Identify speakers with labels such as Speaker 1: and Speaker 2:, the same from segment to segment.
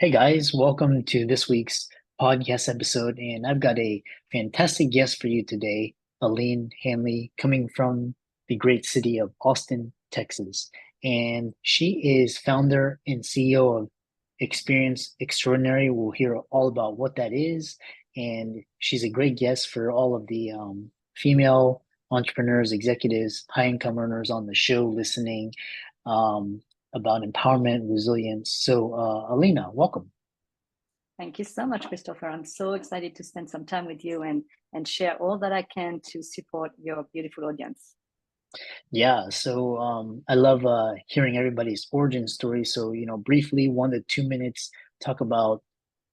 Speaker 1: Hey guys, welcome to this week's podcast episode. And I've got a fantastic guest for you today, Aline Hanle, coming from the great city of Austin, Texas. And she is founder and CEO of Experience Extraordinary. We'll hear all about what that is. And she's a great guest for all of the female entrepreneurs, executives, high income earners on the show listening. Um, about empowerment, resilience. So, Alina, welcome.
Speaker 2: Thank you so much, Christopher. I'm so excited to spend some time with you and share all that I can to support your beautiful audience.
Speaker 1: Yeah, so I love hearing everybody's origin story. So, briefly, 1 to 2 minutes, talk about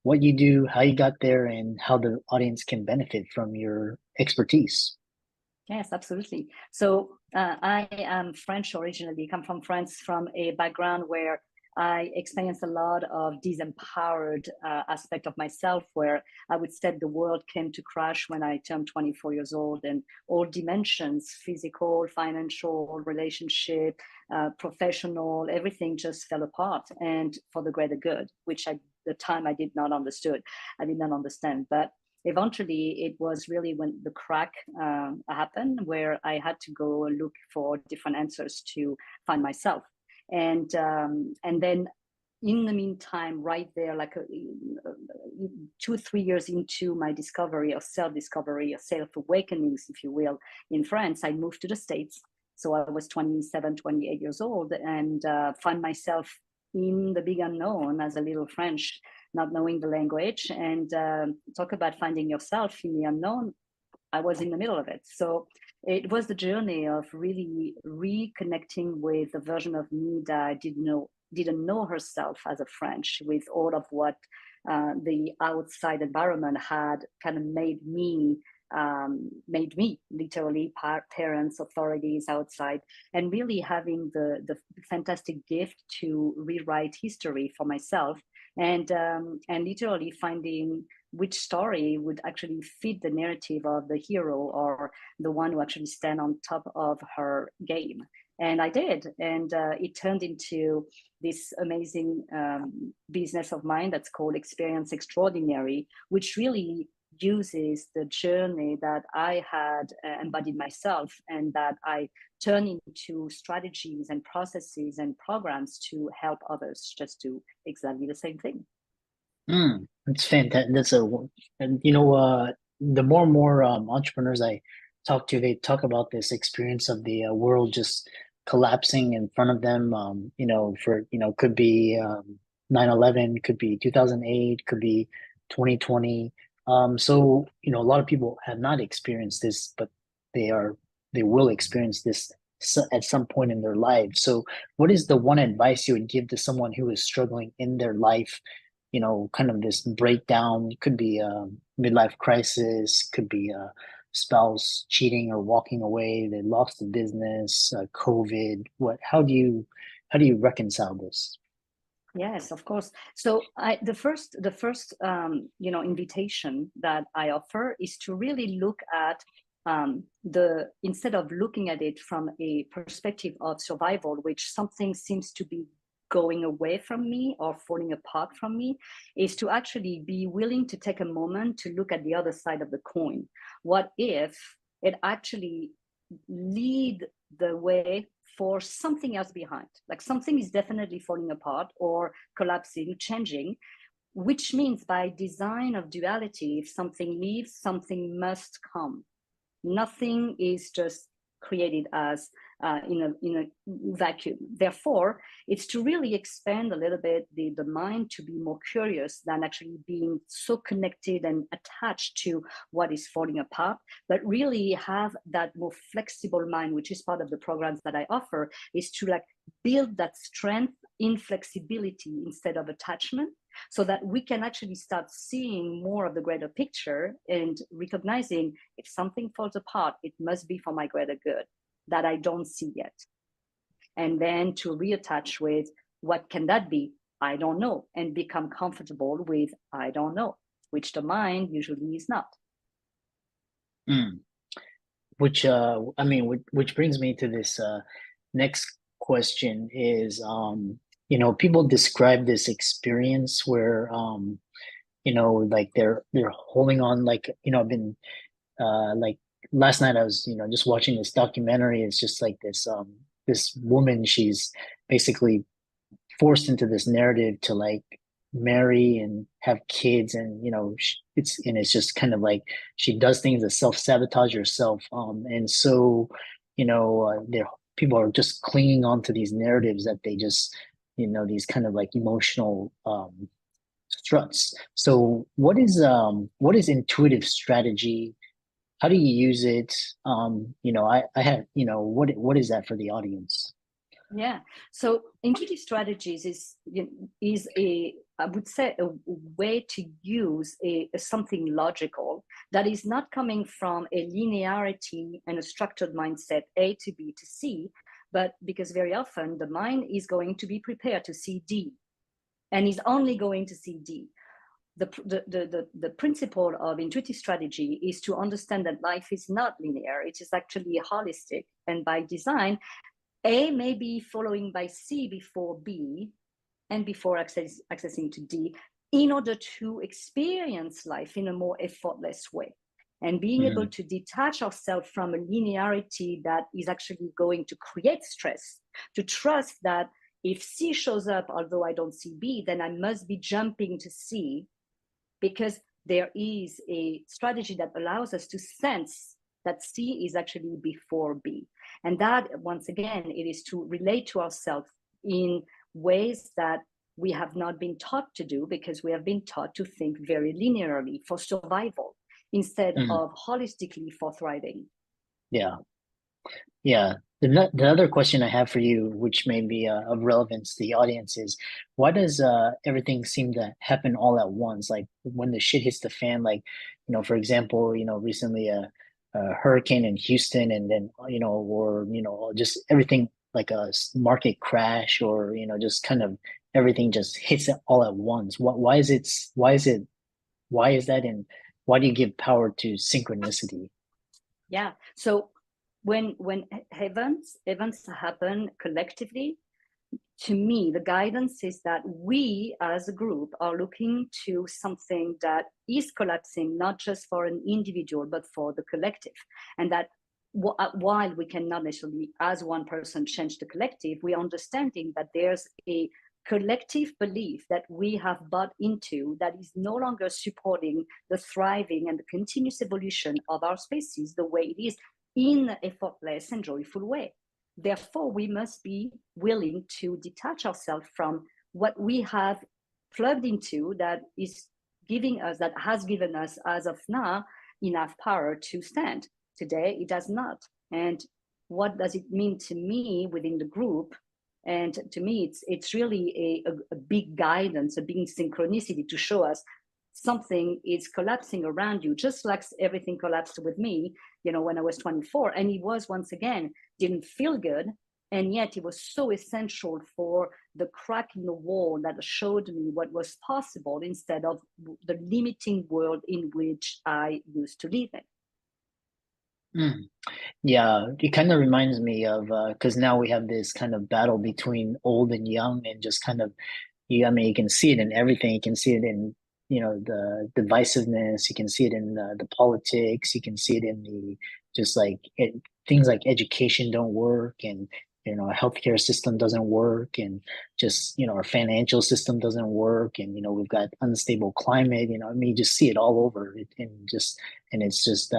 Speaker 1: what you do, how you got there, and how the audience can benefit from your expertise.
Speaker 2: Yes, absolutely. So I am French originally, come from France from a background where I experienced a lot of disempowered aspect of myself, where I would say the world came to crash when I turned 24 years old, and all dimensions, physical, financial, relationship, professional, everything just fell apart, and for the greater good, which at the time I did not understood. I did not understand, but eventually it was really when the crack happened where I had to go look for different answers to find myself. And then in the meantime, right there, like 2 3 years into my discovery of self-discovery or self-awakenings, if you will, in France, I moved to the States. So I was 27, 28 years old, and found myself in the big unknown as a little French, not knowing the language. And talk about finding yourself in the unknown. I was in the middle of it. So it was the journey of really reconnecting with the version of me that I didn't know herself as a French, with all of what the outside environment had kind of made me literally parents, authorities outside, and really having the fantastic gift to rewrite history for myself, and literally finding which story would actually fit the narrative of the hero or the one who actually stand on top of her game. And I did, and it turned into this amazing business of mine that's called Experience Extraordinary, which really uses the journey that I had embodied myself, and that I turn into strategies and processes and programs to help others just do exactly the same thing.
Speaker 1: It's fantastic. And the more and more entrepreneurs I talk to, they talk about this experience of the world just collapsing in front of them. Could be 9/11, could be 2008, could be 2020. So, a lot of people have not experienced this, but they are, they will experience this at some point in their lives. So, what is the one advice you would give to someone who is struggling in their life? Kind of this breakdown. It could be a midlife crisis, could be a spouse cheating or walking away. They lost the business, COVID. How do you reconcile this?
Speaker 2: Yes, of course. So the first invitation that I offer is to really look at the instead of looking at it from a perspective of survival, which something seems to be going away from me or falling apart from me, is to actually be willing to take a moment to look at the other side of the coin. What if it actually lead the way for something else behind? Like something is definitely falling apart or collapsing, changing, which means by design of duality, if something leaves, something must come. Nothing is just created as in a vacuum. Therefore, it's to really expand a little bit the mind to be more curious than actually being so connected and attached to what is falling apart, but really have that more flexible mind, which is part of the programs that I offer, is to like build that strength in flexibility instead of attachment, so that we can actually start seeing more of the greater picture and recognizing if something falls apart, it must be for my greater good that I don't see yet. And then to reattach with what can that be? I don't know, and become comfortable with I don't know, which the mind usually is not.
Speaker 1: Mm. Which brings me to this next question is people describe this experience where, like they're holding on, like, I've been, like last night I was, just watching this documentary. It's just like this woman, she's basically forced into this narrative to like marry and have kids, and it's just kind of like she does things to self-sabotage herself, and so there people are just clinging on to these narratives that they just these kind of like emotional struts. So what is intuitive strategy? How do you use it? I have, what is that for the audience?
Speaker 2: Yeah. So intuitive strategies is a, I would say, a way to use something logical that is not coming from a linearity and a structured mindset, A to B to C, but because very often the mind is going to be prepared to see D and is only going to see D. The principle of intuitive strategy is to understand that life is not linear. It is actually holistic, and by design, A may be following by C before B and before accessing to D in order to experience life in a more effortless way. And being able
Speaker 1: Mm,
Speaker 2: to detach ourselves from a linearity that is actually going to create stress, to trust that if C shows up, although I don't see B, then I must be jumping to C, because there is a strategy that allows us to sense that C is actually before B. And that, once again, it is to relate to ourselves in ways that we have not been taught to do, because we have been taught to think very linearly for survival instead
Speaker 1: mm,
Speaker 2: of holistically for thriving.
Speaker 1: yeah. Yeah. The other question I have for you, which may be of relevance to the audience, is why does everything seem to happen all at once? Like when the shit hits the fan, like, for example, recently a hurricane in Houston, and then, or, just everything like a market crash, or, just kind of everything just hits it all at once. Why is that? And why do you give power to synchronicity?
Speaker 2: Yeah. So when events happen collectively, to me, the guidance is that we as a group are looking to something that is collapsing, not just for an individual, but for the collective. And that while we cannot necessarily, as one person, change the collective, we are understanding that there's a collective belief that we have bought into that is no longer supporting the thriving and the continuous evolution of our species the way it is, in an effortless and joyful way. Therefore, we must be willing to detach ourselves from what we have plugged into that is giving us, that has given us as of now enough power to stand. Today, it does not. And what does it mean to me within the group? And to me, it's really a big guidance, a big synchronicity to show us something is collapsing around you, just like everything collapsed with me, when I was 24. And it was, once again, didn't feel good. And yet it was so essential for the crack in the wall that showed me what was possible instead of the limiting world in which I used to live in.
Speaker 1: Mm. Yeah, it kind of reminds me of because now we have this kind of battle between old and young, and just kind of I mean, you can see it in everything. You can see it in, the divisiveness. You can see it in the politics. You can see it in the just like things like education don't work, and our healthcare system doesn't work, and just our financial system doesn't work, and we've got unstable climate. I mean, you just see it all over, and it's just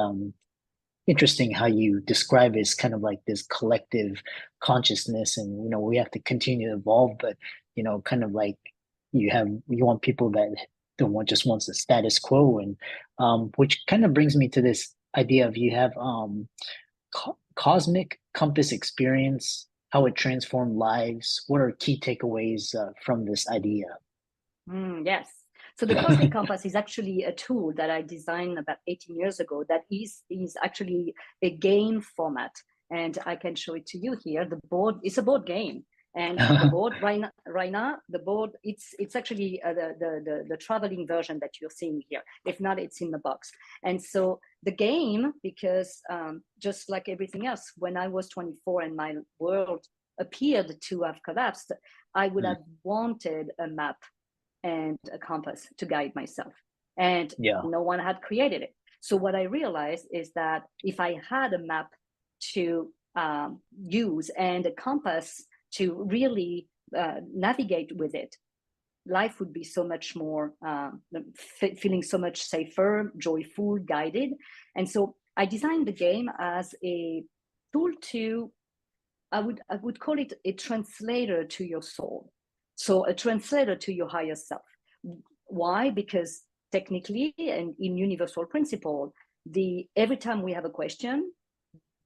Speaker 1: interesting how you describe it as kind of like this collective consciousness, and we have to continue to evolve, but kind of like you want people that don't want just wants the status quo, and which kind of brings me to this idea of you have cosmic compass experience, how it transformed lives. What are key takeaways from this idea?
Speaker 2: Yes. So the Cosmic Compass is actually a tool that I designed about 18 years ago that is actually a game format. And I can show it to you here. The board is a board game. And the board right now, the board, it's actually the traveling version that you're seeing here. If not, it's in the box. And so the game, because just like everything else, when I was 24 and my world appeared to have collapsed, I would have wanted a map and a compass to guide myself. And no one had created it. So what I realized is that if I had a map to use and a compass to really navigate with it, life would be so much more, feeling so much safer, joyful, guided. And so I designed the game as a tool to, I would call it a translator to your soul. So a translator to your higher self. Why? Because technically and in universal principle, every time we have a question,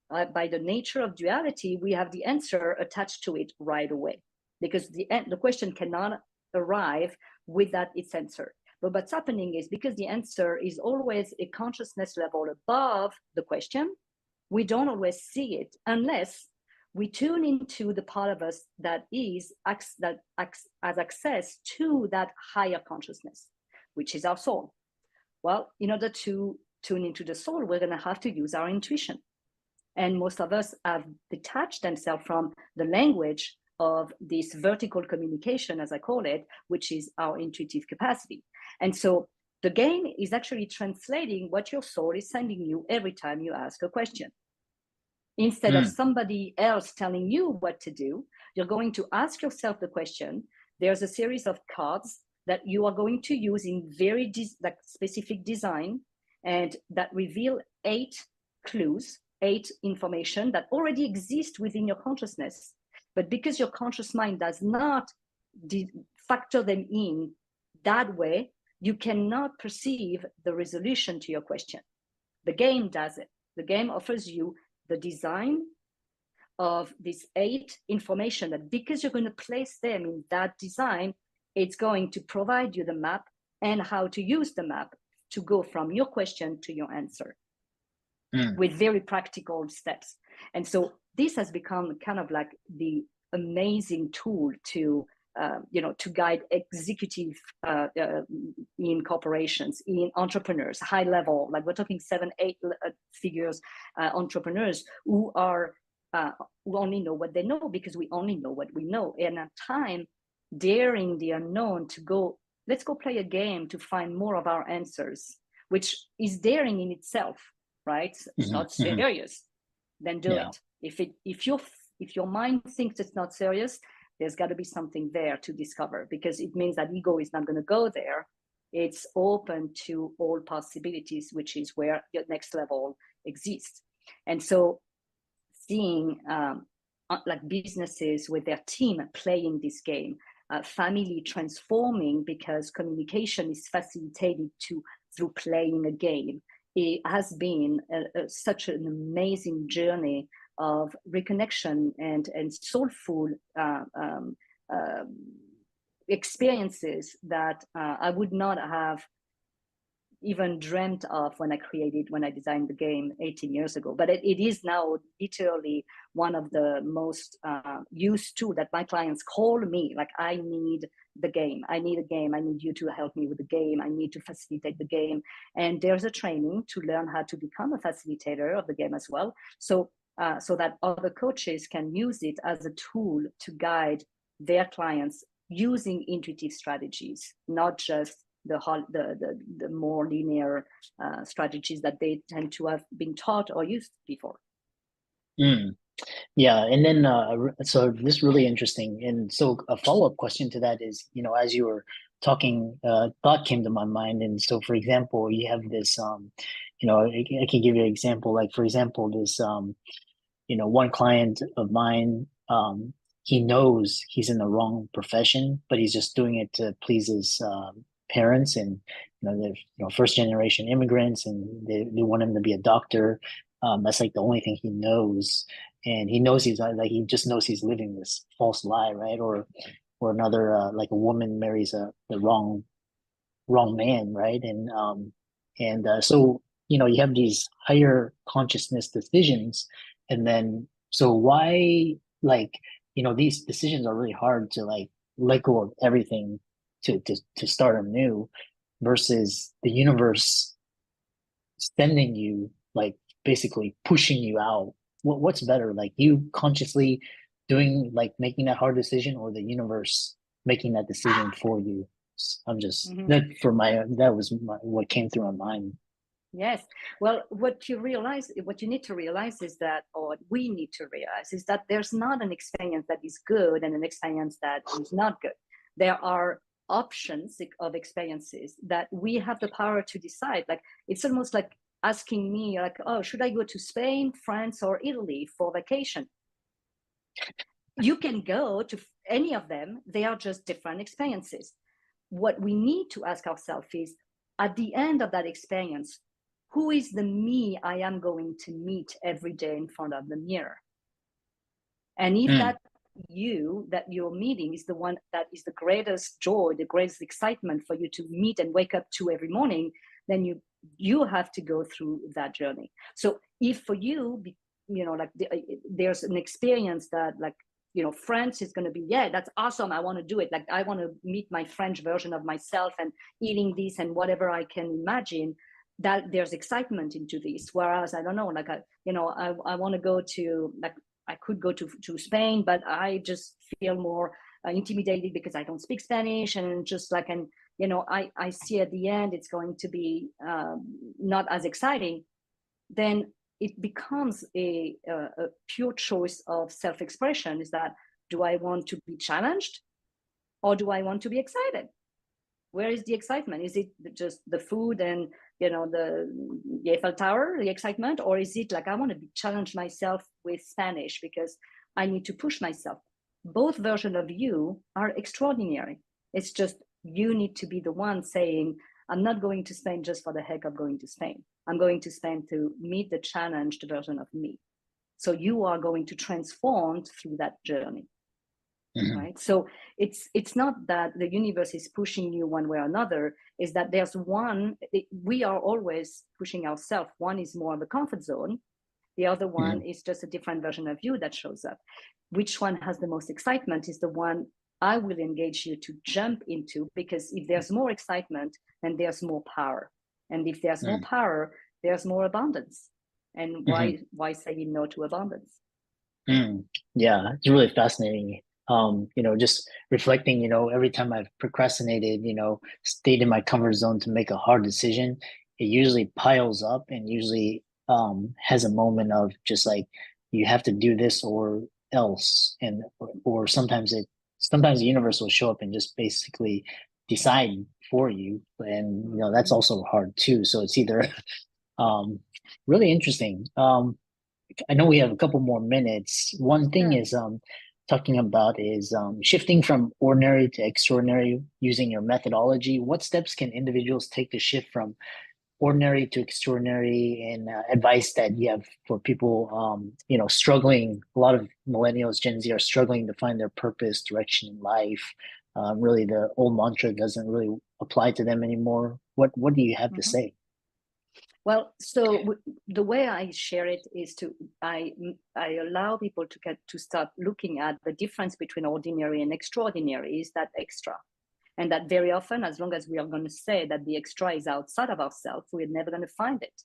Speaker 2: by the nature of duality, we have the answer attached to it right away, because the question cannot arrive without its answer. But what's happening is, because the answer is always a consciousness level above the question, we don't always see it unless we tune into the part of us that has access to that higher consciousness, which is our soul. Well, in order to tune into the soul, we're going to have to use our intuition. And most of us have detached themselves from the language of this vertical communication, as I call it, which is our intuitive capacity. And so the game is actually translating what your soul is sending you every time you ask a question. Instead of somebody else telling you what to do, you're going to ask yourself the question. There's a series of cards that you are going to use in very specific design, and that reveal 8 clues, 8 information that already exist within your consciousness. But because your conscious mind does not factor them in that way, you cannot perceive the resolution to your question. The game does it. The game offers you the design of these 8 information that, because you're going to place them in that design, it's going to provide you the map and how to use the map to go from your question to your answer with very practical steps. And so this has become kind of like the amazing tool to guide executive in corporations, in entrepreneurs, high level, like we're talking 7, 8 figures entrepreneurs who only know what they know, because we only know what we know. And at time, daring the unknown to go, let's go play a game to find more of our answers, which is daring in itself, right? It's not serious, then do it. If your mind thinks it's not serious, there's got to be something there to discover, because it means that ego is not going to go there. It's open to all possibilities, which is where your next level exists. And so seeing like businesses with their team playing this game, family transforming because communication is facilitated through playing a game, it has been such an amazing journey of reconnection and soulful experiences that I would not have even dreamt of when I designed the game 18 years ago. But it is now literally one of the most used tools that my clients call me, like, I need the game. I need a game. I need you to help me with the game. I need to facilitate the game. And there's a training to learn how to become a facilitator of the game as well. So that other coaches can use it as a tool to guide their clients using intuitive strategies, not just the more linear strategies that they tend to have been taught or used before.
Speaker 1: Yeah, and then so this is really interesting. And so a follow-up question to that is, as you were talking, thought came to my mind. And so, for example, you have this, I can give you an example. Like, for example, this, one client of mine, he knows he's in the wrong profession, but he's just doing it to please his parents, and they're first generation immigrants, and they want him to be a doctor. That's like the only thing he knows, and he knows he just knows he's living this false lie, right? Or another like a woman marries the wrong man, right? And so you have these higher consciousness decisions, and then so why, like, these decisions are really hard to like let go of everything to start anew, versus the universe sending you, like, basically pushing you out. What's better, like you consciously doing, like making that hard decision, or the universe making that decision for you? I'm just
Speaker 2: Mhm.
Speaker 1: that for my that was what came through my mind.
Speaker 2: Yes. Well, what you need to realize is that, or what we need to realize is that there's not an experience that is good and an experience that is not good. There are options of experiences that we have the power to decide. Like, it's almost like asking me, like, oh, should I go to Spain, France, or Italy for vacation? You can go to any of them. They are just different experiences. What we need to ask ourselves is, at the end of that experience, who is the me I am going to meet every day in front of the mirror? And if
Speaker 1: Mm,
Speaker 2: that you that you're meeting is the one that is the greatest joy, the greatest excitement for you to meet and wake up to every morning, then you have to go through that journey. So if for you, like there's an experience that, like, France is going to be, yeah, that's awesome, I want to do it, like I want to meet my French version of myself and eating this and whatever I can imagine, that there's excitement into this. Whereas, I don't know, like I want to go to, like, I could go to Spain, but I just feel more intimidated because I don't speak Spanish, and just like, and I see at the end it's going to be not as exciting. Then it becomes a pure choice of self-expression. Is that, do I want to be challenged, or do I want to be excited? Where is the excitement? Is it just the food and the Eiffel Tower, the excitement, or is it like, I want to challenge myself with Spanish because I need to push myself? Both versions of you are extraordinary. It's just you need to be the one saying, I'm not going to Spain just for the heck of going to Spain. I'm going to Spain to meet the challenged version of me. So you are going to transform through that journey.
Speaker 1: mhm,
Speaker 2: Right? So it's not that the universe is pushing you one way or another. Is that there's one, we are always pushing ourselves. One is more of a comfort zone, the other one
Speaker 1: mhm,
Speaker 2: is just a different version of you that shows up. Which one has the most excitement is the one I will engage you to jump into, because if there's more excitement, then there's more power, and if there's more
Speaker 1: mm,
Speaker 2: power, there's more abundance. And
Speaker 1: mhm,
Speaker 2: why say no to abundance?
Speaker 1: mm. Yeah, it's really fascinating. Just reflecting, every time I've procrastinated, stayed in my comfort zone to make a hard decision, it usually piles up and usually has a moment of just like, you have to do this or else. And or sometimes the universe will show up and just basically decide for you. And that's
Speaker 2: Mhm.
Speaker 1: also hard too. So it's either um really interesting. I know we have a couple more minutes. One thing
Speaker 2: Sure.
Speaker 1: is talking about is shifting from ordinary to extraordinary using your methodology. What steps can individuals take to shift from ordinary to extraordinary, and advice that you have for people struggling? A lot of millennials, Gen Z are struggling to find their purpose, direction in life. Really, the old mantra doesn't really apply to them anymore. What do you have to
Speaker 2: Mhm.
Speaker 1: say?
Speaker 2: Well, so the way I share it is I allow people to get to start looking at the difference between ordinary and extraordinary. Is that extra? And that very often, as long as we are going to say that the extra is outside of ourselves, we're never going to find it.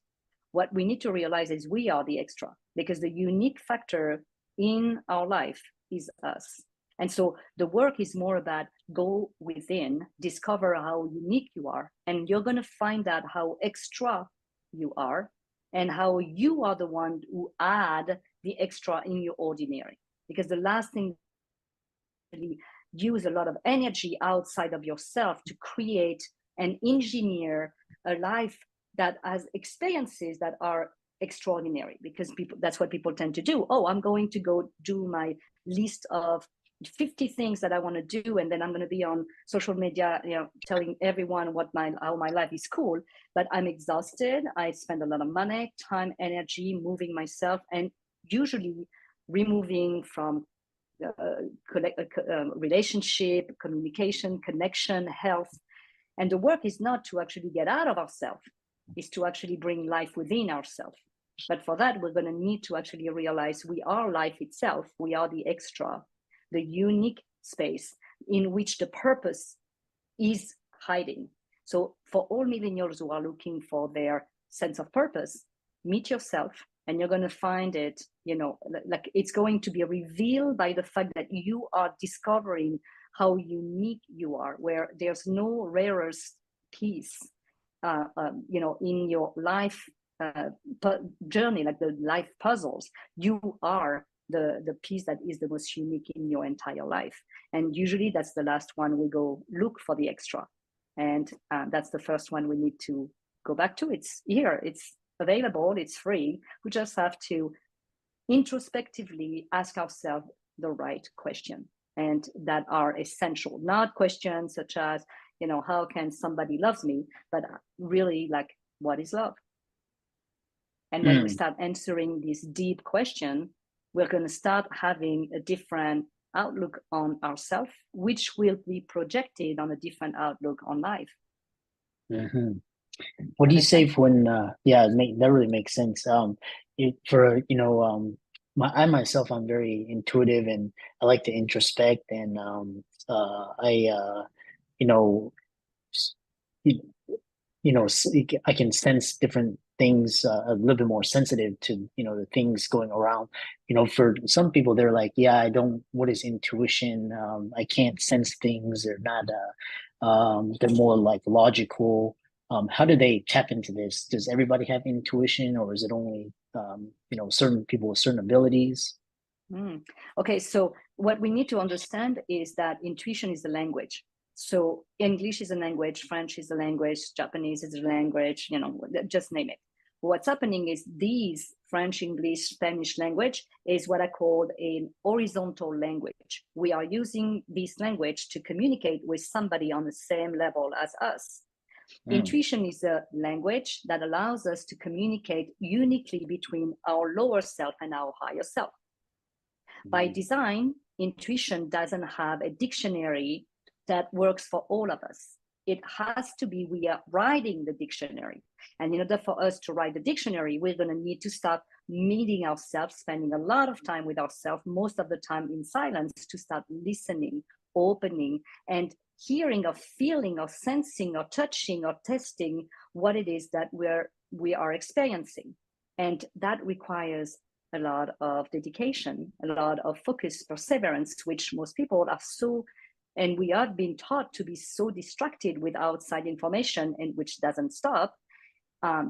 Speaker 2: What we need to realize is we are the extra, because the unique factor in our life is us. And so the work is more about go within, discover how unique you are, and you're going to find out how extra you are, and how you are the one who add the extra in your ordinary. Because the last thing, really use a lot of energy outside of yourself to create and engineer a life that has experiences that are extraordinary, because people, that's what people tend to do. Oh, I'm going to go do my list of 50 things that I want to do, and then I'm going to be on social media, telling everyone how my life is cool. But I'm exhausted, I spend a lot of money, time, energy moving myself, and usually removing from relationship, communication, connection, health. And the work is not to actually get out of ourselves, is to actually bring life within ourselves. But for that, we're going to need to actually realize we are life itself. We are the extra, the unique space in which the purpose is hiding. So for all millennials who are looking for their sense of purpose, meet yourself and you're going to find it, like it's going to be revealed by the fact that you are discovering how unique you are, where there's no rarest piece, in your life journey, like the life puzzles. You are the piece that is the most unique in your entire life. And usually that's the last one we go look for the extra. And that's the first one we need to go back to. It's here, it's available, it's free. We just have to introspectively ask ourselves the right question, and that are essential, not questions such as, how can somebody love me, but really like, what is love? And when we start answering this deep question, we're going to start having a different outlook on ourselves, which will be projected on a different outlook on life.
Speaker 1: Mm-hmm. What do you say when, that really makes sense. I myself, I'm very intuitive and I like to introspect, and you know, s- you, I can sense different things, a little bit more sensitive to, the things going around. For some people, they're like, yeah, what is intuition? I can't sense things. They're more like logical. How do they tap into this? Does everybody have intuition, or is it only, certain people with certain abilities?
Speaker 2: Okay, so what we need to understand is that intuition is a language. So English is a language, French is a language, Japanese is a language, just name it. What's happening is these French, English, Spanish language is what I call an horizontal language. We are using this language to communicate with somebody on the same level as us. Intuition is a language that allows us to communicate uniquely between our lower self and our higher self. By design, intuition doesn't have a dictionary that works for all of us. It has to be, we are writing the dictionary. And in order for us to write the dictionary, we're going to need to start meeting ourselves, spending a lot of time with ourselves, most of the time in silence, to start listening, opening, and hearing or feeling or sensing or touching or testing what it is that we are experiencing. And that requires a lot of dedication, a lot of focus, perseverance, which most people are so, and we have been taught to be so distracted with outside information, and which doesn't stop.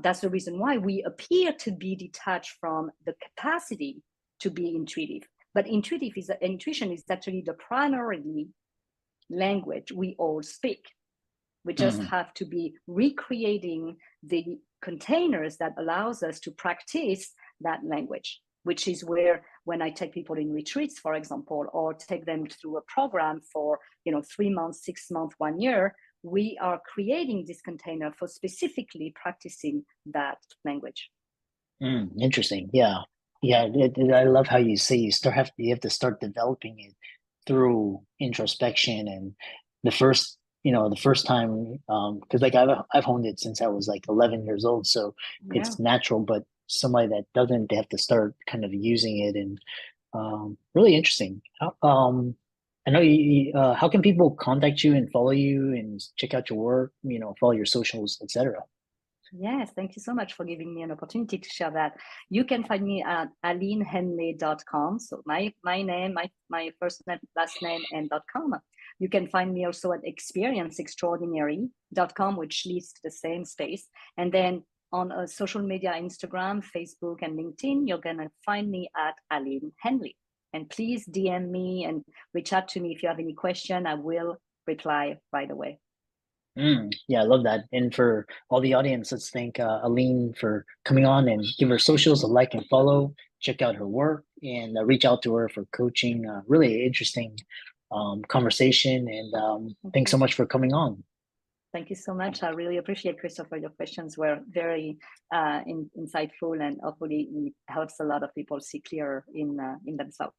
Speaker 2: That's the reason why we appear to be detached from the capacity to be intuitive. But intuition is actually the primary language we all speak. We just have to be recreating the containers that allows us to practice that language, which is where, when I take people in retreats, for example, or take them through a program for 3 months, 6 months, 1 year, we are creating this container for specifically practicing that language.
Speaker 1: Interesting. Yeah. I love how you say you have to start developing it through introspection. And the first time, because like I've honed it since I was like 11 years old, so it's natural. But somebody that doesn't, they have to start kind of using it. And really interesting. I know how can people contact you and follow you and check out your work, follow your socials, etc.?
Speaker 2: Yes, thank you so much for giving me an opportunity to share that. You can find me at alinehanle.com. So my name, my first name, last name, and .com. You can find me also at experienceextraordinary.com, which leads to the same space. And then on social media, Instagram, Facebook, and LinkedIn, you're going to find me at Aline Hanle. And please DM me and reach out to me if you have any question. I will reply right away.
Speaker 1: Yeah, I love that. And for all the audience, let's thank Aline for coming on, and give her socials a like and follow. Check out her work and reach out to her for coaching. Really interesting conversation. And thanks so much for coming on.
Speaker 2: Thank you so much. I really appreciate, Christopher. Your questions were very insightful, and hopefully it helps a lot of people see clearer in themselves.